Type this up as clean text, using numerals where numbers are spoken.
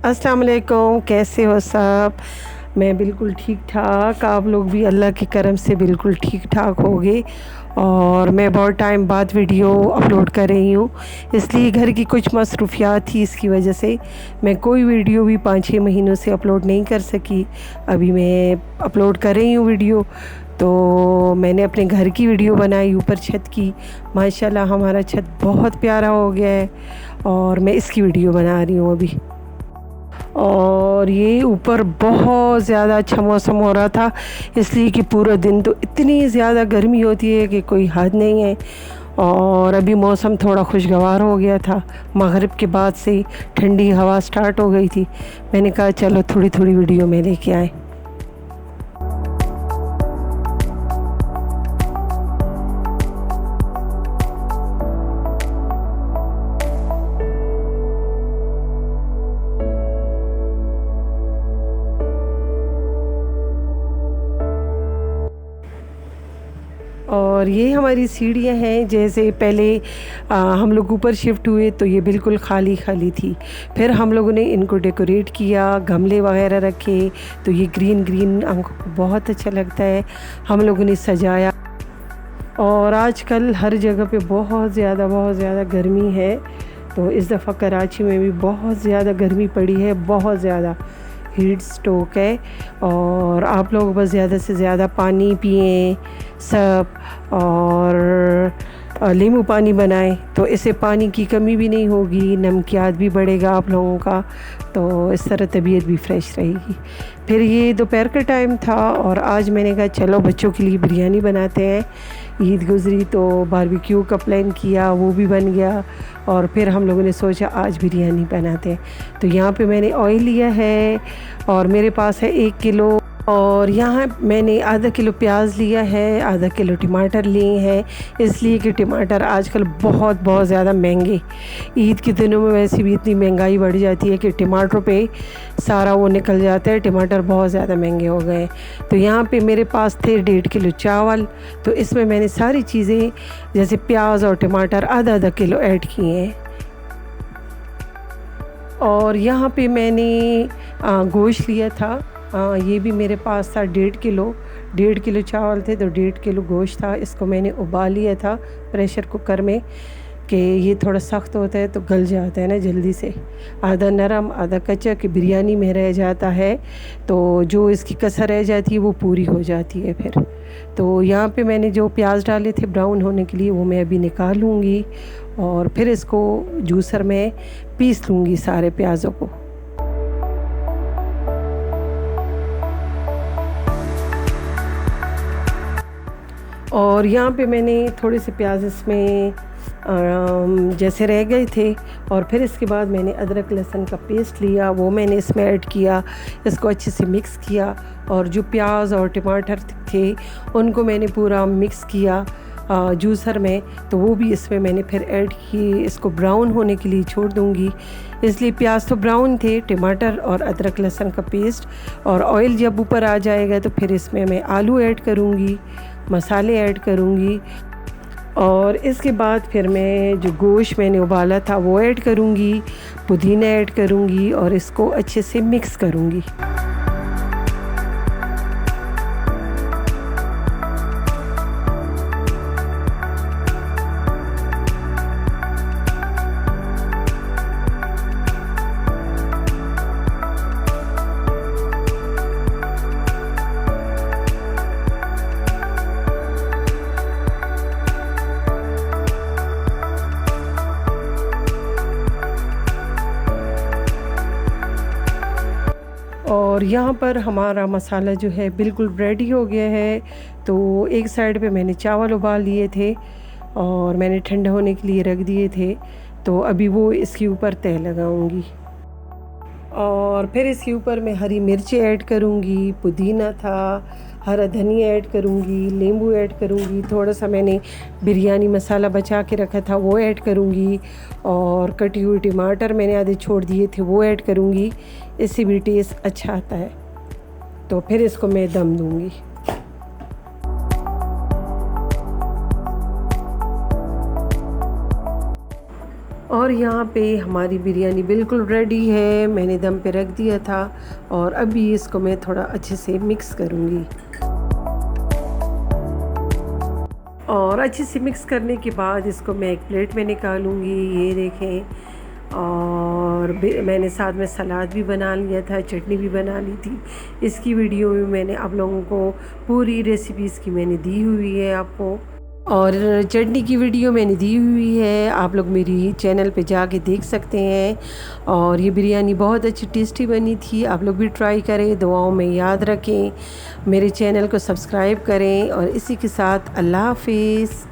अस्सलाम वालेकुम, कैसे हो सब। मैं बिल्कुल ठीक ठाक, आप लोग भी अल्लाह के करम से बिल्कुल ठीक ठाक होगे। और मैं बहुत टाइम बाद वीडियो अपलोड कर रही हूँ, इसलिए घर की कुछ मसरूफियात थी, इसकी वजह से मैं कोई वीडियो भी 5-6 महीनों से अपलोड नहीं कर सकी। अभी मैं अपलोड कर रही हूँ वीडियो। तो मैंने अपने घर की वीडियो बनाई, ऊपर छत की। माशाल्लाह हमारा छत बहुत प्यारा हो गया है और मैं इसकी वीडियो बना रही हूँ अभी। और ये ऊपर बहुत ज़्यादा अच्छा मौसम हो रहा था, इसलिए कि पूरा दिन तो इतनी ज़्यादा गर्मी होती है कि कोई हद नहीं है। और अभी मौसम थोड़ा खुशगवार हो गया था, मगरिब के बाद से ठंडी हवा स्टार्ट हो गई थी। मैंने कहा चलो थोड़ी थोड़ी वीडियो में लेके आए। और ये हमारी सीढ़ियाँ हैं। जैसे पहले हम लोग ऊपर शिफ्ट हुए तो ये बिल्कुल खाली खाली थी, फिर हम लोगों ने इनको डेकोरेट किया, गमले वगैरह रखे, तो ये ग्रीन ग्रीन हमको बहुत अच्छा लगता है। हम लोगों ने सजाया। और आजकल हर जगह पे बहुत ज़्यादा गर्मी है, तो इस दफ़ा कराची में भी बहुत ज़्यादा गर्मी पड़ी है, बहुत ज़्यादा हीट स्ट्रोक है। और आप लोग बस ज़्यादा से ज़्यादा पानी पिएं सब, और नींबू पानी बनाएं, तो इससे पानी की कमी भी नहीं होगी, नमकियात भी बढ़ेगा आप लोगों का, तो इस तरह तबीयत भी फ़्रेश रहेगी। फिर ये दोपहर का टाइम था और आज मैंने कहा चलो बच्चों के लिए बिरयानी बनाते हैं। ईद गुज़री तो बारबेक्यू का प्लान किया, वो भी बन गया। और फिर हम लोगों ने सोचा आज बिरयानी बनाते हैं। तो यहाँ पे मैंने ऑयल लिया है और मेरे पास है 1 किलो। और यहाँ मैंने आधा किलो प्याज लिया है, आधा किलो टमाटर लिए हैं, इसलिए कि टमाटर आजकल बहुत ज़्यादा महंगे। ईद के दिनों में वैसे भी इतनी महंगाई बढ़ जाती है कि टमाटरों पे सारा वो निकल जाता है। टमाटर बहुत ज़्यादा महंगे हो गए। तो यहाँ पे मेरे पास थे 1.5 किलो चावल, तो इसमें मैंने सारी चीज़ें जैसे प्याज और टमाटर आधा आधा किलो ऐड किए हैं। और यहाँ पे मैंने गोश्त लिया था, ये भी मेरे पास था 1.5 किलो चावल थे तो 1.5 किलो गोश्त था। इसको मैंने उबाल लिया था प्रेशर कुकर में, कि ये थोड़ा सख्त होता है तो गल जाता है ना जल्दी से, आधा नरम आधा कच्चा कि बिरयानी में रह जाता है, तो जो इसकी कसर रह जाती है वो पूरी हो जाती है फिर। तो यहाँ पे मैंने जो प्याज डाले थे ब्राउन होने के लिए वो मैं अभी निकाल लूँगी और फिर इसको जूसर में पीस लूँगी सारे प्याज़ों को। और यहाँ पे मैंने थोड़े से प्याज इसमें जैसे रह गए थे, और फिर इसके बाद मैंने अदरक लहसुन का पेस्ट लिया, वो मैंने इसमें ऐड किया, इसको अच्छे से मिक्स किया। और जो प्याज और टमाटर थे उनको मैंने पूरा मिक्स किया जूसर में, तो वो भी इसमें मैंने फिर ऐड किए। इसको ब्राउन होने के लिए छोड़ दूँगी, इसलिए प्याज तो ब्राउन थे, टमाटर और अदरक लहसुन का पेस्ट। और ऑयल जब ऊपर आ जाएगा तो फिर इसमें मैं आलू ऐड करूँगी, मसाले ऐड करूँगी, और इसके बाद फिर मैं जो गोश्त मैंने उबाला था वो ऐड करूँगी, पुदीना ऐड करूँगी और इसको अच्छे से मिक्स करूँगी। और यहाँ पर हमारा मसाला जो है बिल्कुल रेडी हो गया है। तो एक साइड पे मैंने चावल उबाल लिए थे और मैंने ठंडा होने के लिए रख दिए थे, तो अभी वो इसके ऊपर तह लगाऊंगी। और फिर इसके ऊपर मैं हरी मिर्ची ऐड करूँगी, पुदीना था, हरा धनिया ऐड करूँगी, नींबू ऐड करूँगी, थोड़ा सा मैंने बिरयानी मसाला बचा के रखा था वो ऐड करूँगी, और कटी हुई टमाटर मैंने आधे छोड़ दिए थे वो ऐड करूँगी। इससे भी टेस्ट अच्छा आता है। तो फिर इसको मैं दम दूँगी। और और यहाँ पे हमारी बिरयानी बिल्कुल रेडी है। मैंने दम पे रख दिया था और अभी इसको मैं थोड़ा अच्छे से मिक्स करूँगी। और अच्छे से मिक्स करने के बाद इसको मैं एक प्लेट में निकालूंगी। ये देखें, और मैंने साथ में सलाद भी बना लिया था, चटनी भी बना ली थी। इसकी वीडियो में मैंने आप लोगों को पूरी रेसिपी इसकी मैंने दी हुई है आपको, और चटनी की वीडियो मैंने दी हुई है, आप लोग मेरी चैनल पे जाके देख सकते हैं। और ये बिरयानी बहुत अच्छी टेस्टी बनी थी। आप लोग भी ट्राई करें, दुआओं में याद रखें, मेरे चैनल को सब्सक्राइब करें। और इसी के साथ अल्लाह हाफिज़।